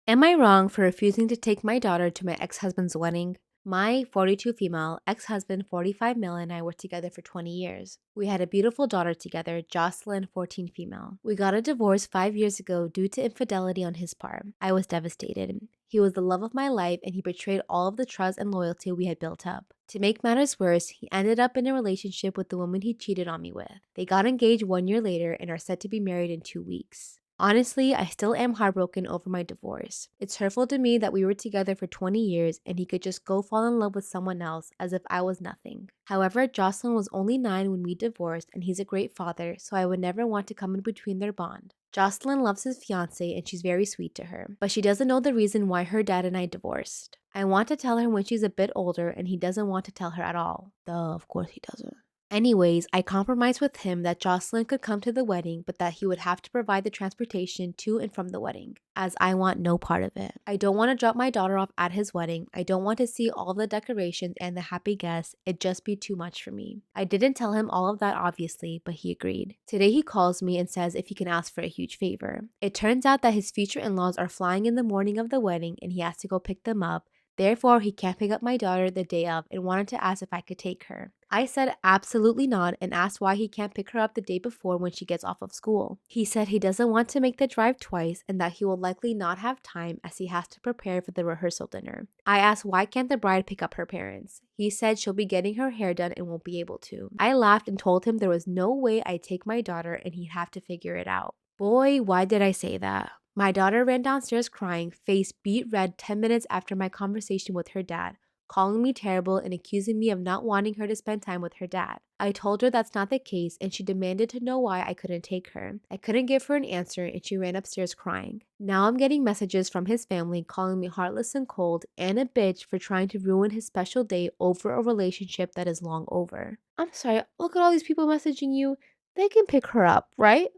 Am I wrong for refusing to take my daughter to my ex-husband's wedding? My 42 female, ex-husband 45 male and I were together for 20 years. We had a beautiful daughter together, Jocelyn 14 female. We got a divorce 5 years ago due to infidelity on his part. I was devastated. He was the love of my life and he betrayed all of the trust and loyalty we had built up. To make matters worse, he ended up in a relationship with the woman he cheated on me with. They got engaged 1 year later and are set to be married in 2 weeks. Honestly, I still am heartbroken over my divorce. It's hurtful to me that we were together for 20 years and he could just go fall in love with someone else as if I was nothing. However, Jocelyn was only 9 when we divorced and he's a great father, so I would never want to come in between their bond. Jocelyn loves his fiance and she's very sweet to her, but she doesn't know the reason why her dad and I divorced. I want to tell her when she's a bit older and he doesn't want to tell her at all. Duh, of course he doesn't. Anyways, I compromised with him that Jocelyn could come to the wedding, but that he would have to provide the transportation to and from the wedding, as I want no part of it. I don't want to drop my daughter off at his wedding. I don't want to see all the decorations and the happy guests. It'd just be too much for me. I didn't tell him all of that obviously, but he agreed. Today he calls me and says if he can ask for a huge favor. It turns out that his future in-laws are flying in the morning of the wedding and he has to go pick them up. Therefore, he can't pick up my daughter the day of and wanted to ask if I could take her. I said absolutely not and asked why he can't pick her up the day before when she gets off of school. He said he doesn't want to make the drive twice and that he will likely not have time as he has to prepare for the rehearsal dinner. I asked why can't the bride pick up her parents. He said she'll be getting her hair done and won't be able to. I laughed and told him there was no way I'd take my daughter and he'd have to figure it out. Boy, why did I say that? My daughter ran downstairs crying, face beet red 10 minutes after my conversation with her dad, calling me terrible and accusing me of not wanting her to spend time with her dad. I told her that's not the case and she demanded to know why I couldn't take her. I couldn't give her an answer and she ran upstairs crying. Now I'm getting messages from his family calling me heartless and cold and a bitch for trying to ruin his special day over a relationship that is long over. I'm sorry, look at all these people messaging you. They can pick her up, right?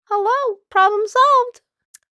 Hello, problem solved.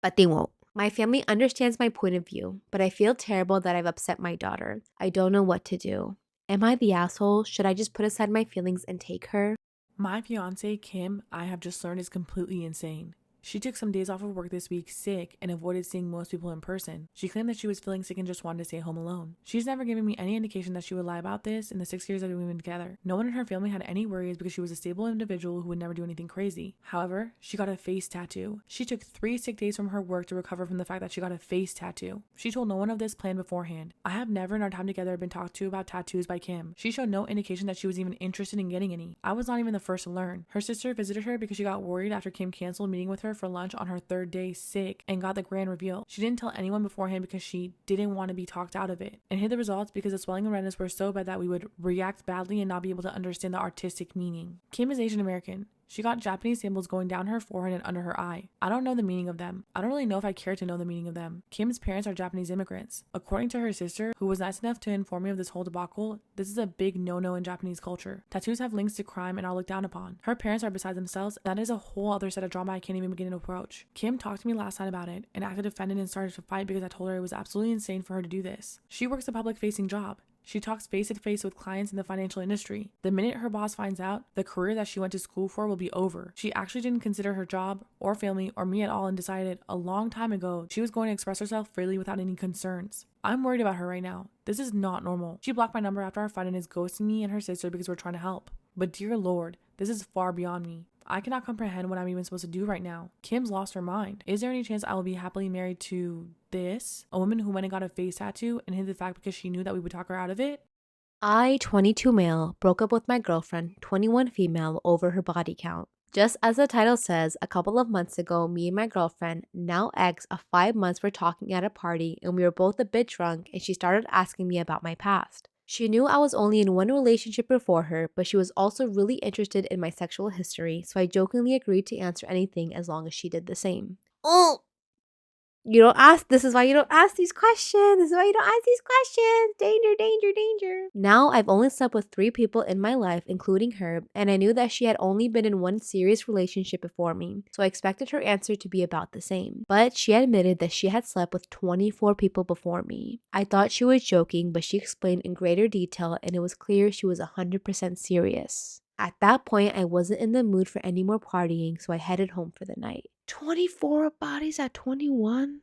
But they won't. My family understands my point of view, but I feel terrible that I've upset my daughter. I don't know what to do. Am I the asshole? Should I just put aside my feelings and take her? My fiance, Kim, I have just learned is completely insane. She took some days off of work this week sick and avoided seeing most people in person. She claimed that she was feeling sick and just wanted to stay home alone. She's never given me any indication that she would lie about this in the 6 years that we've been together. No one in her family had any worries because she was a stable individual who would never do anything crazy. However, she got a face tattoo. She took 3 sick days from her work to recover from the fact that she got a face tattoo. She told no one of this plan beforehand. I have never in our time together been talked to about tattoos by Kim. She showed no indication that she was even interested in getting any. I was not even the first to learn. Her sister visited her because she got worried after Kim canceled meeting with her for lunch on her 3rd day sick and got the grand reveal. She didn't tell anyone beforehand because she didn't want to be talked out of it, and hid the results because the swelling and redness were so bad that we would react badly and not be able to understand the artistic meaning. Kim is Asian American. She got Japanese symbols going down her forehead and under her eye. I don't know the meaning of them. I don't really know if I care to know the meaning of them. Kim's parents are Japanese immigrants. According to her sister, who was nice enough to inform me of this whole debacle, this is a big no-no in Japanese culture. Tattoos have links to crime and are looked down upon. Her parents are beside themselves. That is a whole other set of drama I can't even begin to approach. Kim talked to me last night about it and acted offended and started to fight because I told her it was absolutely insane for her to do this. She works a public-facing job. She talks face-to-face with clients in the financial industry. The minute her boss finds out, the career that she went to school for will be over. She actually didn't consider her job or family or me at all and decided a long time ago she was going to express herself freely without any concerns. I'm worried about her right now. This is not normal. She blocked my number after our fight and is ghosting me and her sister because we're trying to help. But dear Lord, this is far beyond me. I cannot comprehend what I'm even supposed to do right now. Kim's lost her mind. Is there any chance I will be happily married to this? A woman who went and got a face tattoo and hid the fact because she knew that we would talk her out of it? I, 22 male, broke up with my girlfriend, 21 female, over her body count. Just as the title says, a couple of months ago, me and my girlfriend, now ex of 5 months, were talking at a party and we were both a bit drunk and she started asking me about my past. She knew I was only in one relationship before her, but she was also really interested in my sexual history, so I jokingly agreed to answer anything as long as she did the same. Oh! This is why you don't ask these questions. This is why you don't ask these questions. Danger, danger, danger. Now I've only slept with 3 people in my life, including her, and I knew that she had only been in one serious relationship before me, so I expected her answer to be about the same. But she admitted that she had slept with 24 people before me. I thought she was joking, but she explained in greater detail and it was clear she was 100% serious. At that point, I wasn't in the mood for any more partying, so I headed home for the night. 24 bodies at 21?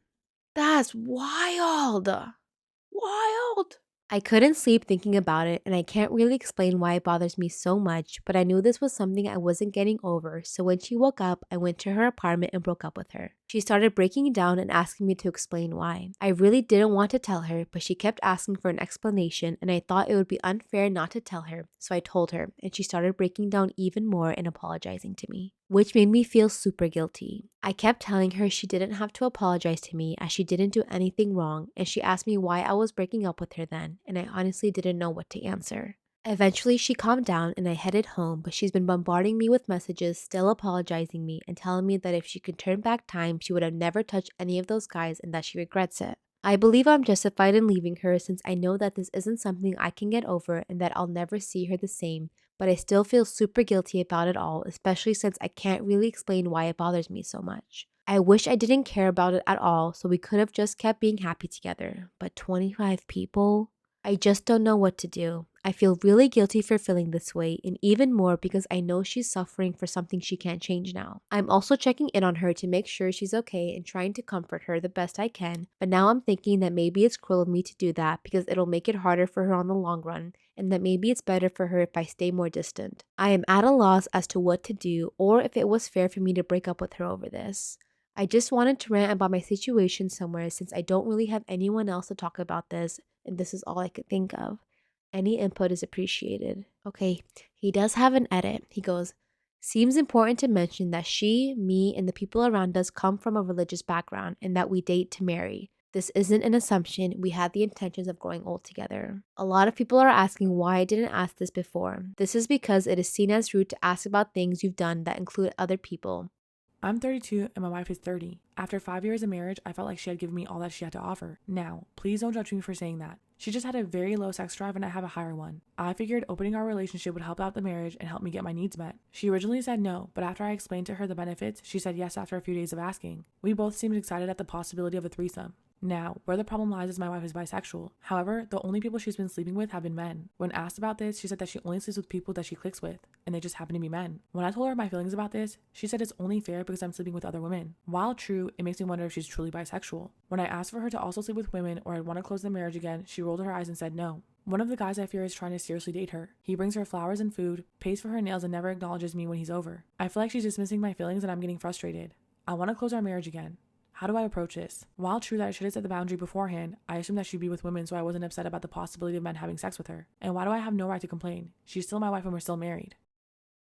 That's wild. Wild. I couldn't sleep thinking about it, and I can't really explain why it bothers me so much, but I knew this was something I wasn't getting over, so when she woke up, I went to her apartment and broke up with her. She started breaking down and asking me to explain why. I really didn't want to tell her, but she kept asking for an explanation, and I thought it would be unfair not to tell her, so I told her, and she started breaking down even more and apologizing to me, which made me feel super guilty. I kept telling her she didn't have to apologize to me as she didn't do anything wrong, and she asked me why I was breaking up with her then, and I honestly didn't know what to answer. Eventually, she calmed down and I headed home, but she's been bombarding me with messages, still apologizing me and telling me that if she could turn back time, she would have never touched any of those guys and that she regrets it. I believe I'm justified in leaving her since I know that this isn't something I can get over and that I'll never see her the same, but I still feel super guilty about it all, especially since I can't really explain why it bothers me so much. I wish I didn't care about it at all so we could have just kept being happy together, but 25 people? I just don't know what to do. I feel really guilty for feeling this way, and even more because I know she's suffering for something she can't change now. I'm also checking in on her to make sure she's okay and trying to comfort her the best I can, but now I'm thinking that maybe it's cruel of me to do that because it'll make it harder for her on the long run, and that maybe it's better for her if I stay more distant. I am at a loss as to what to do or if it was fair for me to break up with her over this. I just wanted to rant about my situation somewhere since I don't really have anyone else to talk about this, and this is all I could think of. Any input is appreciated. Okay, he does have an edit. He goes, seems important to mention that she, me, and the people around us come from a religious background and that we date to marry. This isn't an assumption. We had the intentions of growing old together. A lot of people are asking why I didn't ask this before. This is because it is seen as rude to ask about things you've done that include other people. I'm 32 and my wife is 30. After 5 years of marriage, I felt like she had given me all that she had to offer. Now, please don't judge me for saying that. She just had a very low sex drive and I have a higher one. I figured opening our relationship would help out the marriage and help me get my needs met. She originally said no, but after I explained to her the benefits, she said yes after a few days of asking. We both seemed excited at the possibility of a threesome. Now, where the problem lies is my wife is bisexual. However, the only people she's been sleeping with have been men. When asked about this, she said that she only sleeps with people that she clicks with, and they just happen to be men. When I told her my feelings about this, she said it's only fair because I'm sleeping with other women. While true, it makes me wonder if she's truly bisexual. When I asked for her to also sleep with women or I'd want to close the marriage again, she rolled her eyes and said no. One of the guys I fear is trying to seriously date her. He brings her flowers and food, pays for her nails, and never acknowledges me when he's over. I feel like she's dismissing my feelings and I'm getting frustrated. I want to close our marriage again. How do I approach this? While true that I should have set the boundary beforehand, I assumed that she'd be with women so I wasn't upset about the possibility of men having sex with her. And why do I have no right to complain? She's still my wife and we're still married.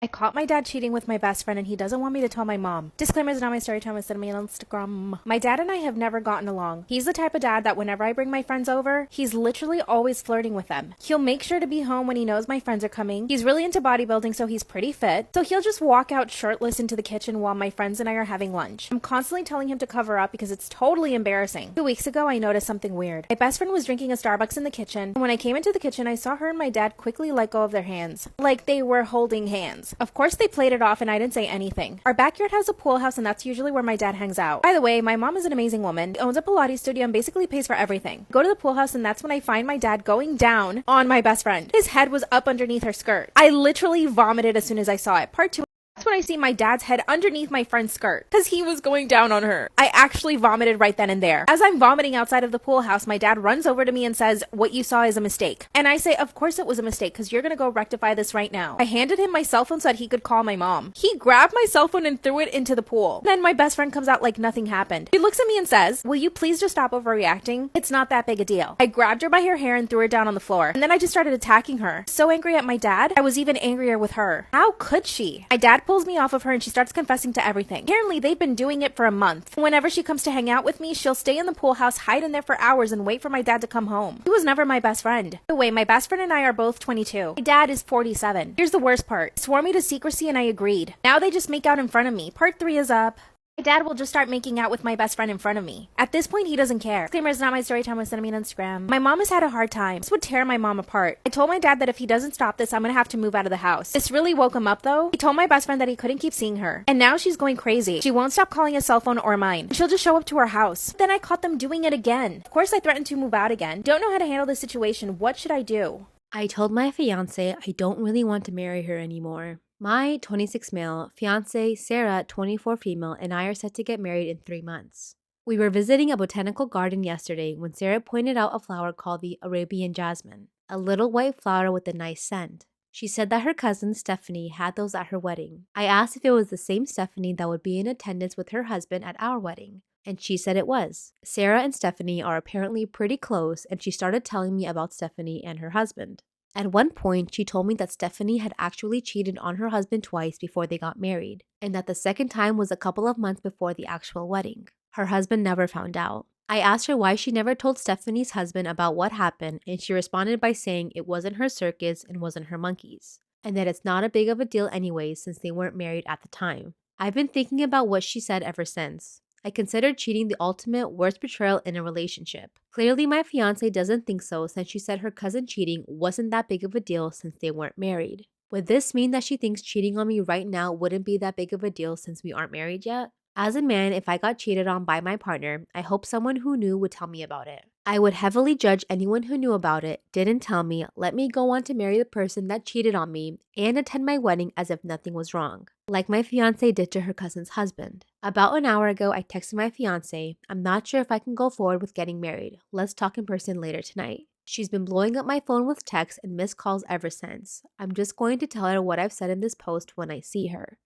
I caught my dad cheating with my best friend and he doesn't want me to tell my mom. Disclaimer is not my story time, it's me on Instagram. My dad and I have never gotten along. He's the type of dad that whenever I bring my friends over, he's literally always flirting with them. He'll make sure to be home when he knows my friends are coming. He's really into bodybuilding, so he's pretty fit. So he'll just walk out shirtless into the kitchen while my friends and I are having lunch. I'm constantly telling him to cover up because it's totally embarrassing. 2 weeks ago, I noticed something weird. My best friend was drinking a Starbucks in the kitchen, and when I came into the kitchen, I saw her and my dad quickly let go of their hands. Like they were holding hands. Of course, they played it off and I didn't say anything. Our backyard has a pool house and that's usually where my dad hangs out. By the way, my mom is an amazing woman, owns a Pilates studio and basically pays for everything. Go to the pool house and that's when I find my dad going down on my best friend. His head was up underneath her skirt. I literally vomited as soon as I saw it. Part 2. That's when I see my dad's head underneath my friend's skirt because he was going down on her. I actually vomited right then and there. As I'm vomiting outside of the pool house, my dad runs over to me and says, "What you saw is a mistake." And I say, "Of course it was a mistake because you're going to go rectify this right now." I handed him my cell phone so that he could call my mom. He grabbed my cell phone and threw it into the pool. Then my best friend comes out like nothing happened. He looks at me and says, "Will you please just stop overreacting? It's not that big a deal." I grabbed her by her hair and threw her down on the floor. And then I just started attacking her. So angry at my dad, I was even angrier with her. How could she? My dad pulls me off of her and she starts confessing to everything. Apparently, they've been doing it for a month. Whenever she comes to hang out with me, she'll stay in the pool house, hide in there for hours, and wait for my dad to come home. He was never my best friend. By the way, my best friend and I are both 22. My dad is 47. Here's the worst part. He swore me to secrecy and I agreed. Now they just make out in front of me. Part 3 is up. My dad will just start making out with my best friend in front of me. At this point, he doesn't care. Disclaimer is not my story time, send me on Instagram. My mom has had a hard time. This would tear my mom apart. I told my dad that if he doesn't stop this, I'm gonna have to move out of the house. This really woke him up though. He told my best friend that he couldn't keep seeing her. And now she's going crazy. She won't stop calling his cell phone or mine. She'll just show up to our house. Then I caught them doing it again. Of course, I threatened to move out again. Don't know how to handle this situation. What should I do? I told my fiance I don't really want to marry her anymore. My 26 male fiance, Sarah, 24 female, and I are set to get married in 3 months. We were visiting a botanical garden yesterday when Sarah pointed out a flower called the Arabian jasmine, a little white flower with a nice scent. She said that her cousin Stephanie had those at her wedding. I asked if it was the same Stephanie that would be in attendance with her husband at our wedding, and she said it was. Sarah and Stephanie are apparently pretty close, and she started telling me about Stephanie and her husband. At one point, she told me that Stephanie had actually cheated on her husband twice before they got married, and that the second time was a couple of months before the actual wedding. Her husband never found out. I asked her why she never told Stephanie's husband about what happened, and she responded by saying it wasn't her circus and wasn't her monkeys, and that it's not a big of a deal anyway since they weren't married at the time. I've been thinking about what she said ever since. I considered cheating the ultimate worst betrayal in a relationship. Clearly, my fiance doesn't think so since she said her cousin cheating wasn't that big of a deal since they weren't married. Would this mean that she thinks cheating on me right now wouldn't be that big of a deal since we aren't married yet? As a man, if I got cheated on by my partner, I hope someone who knew would tell me about it. I would heavily judge anyone who knew about it, didn't tell me, let me go on to marry the person that cheated on me, and attend my wedding as if nothing was wrong, like my fiance did to her cousin's husband. About an hour ago, I texted my fiance, I'm not sure if I can go forward with getting married. Let's talk in person later tonight. She's been blowing up my phone with texts and missed calls ever since. I'm just going to tell her what I've said in this post when I see her.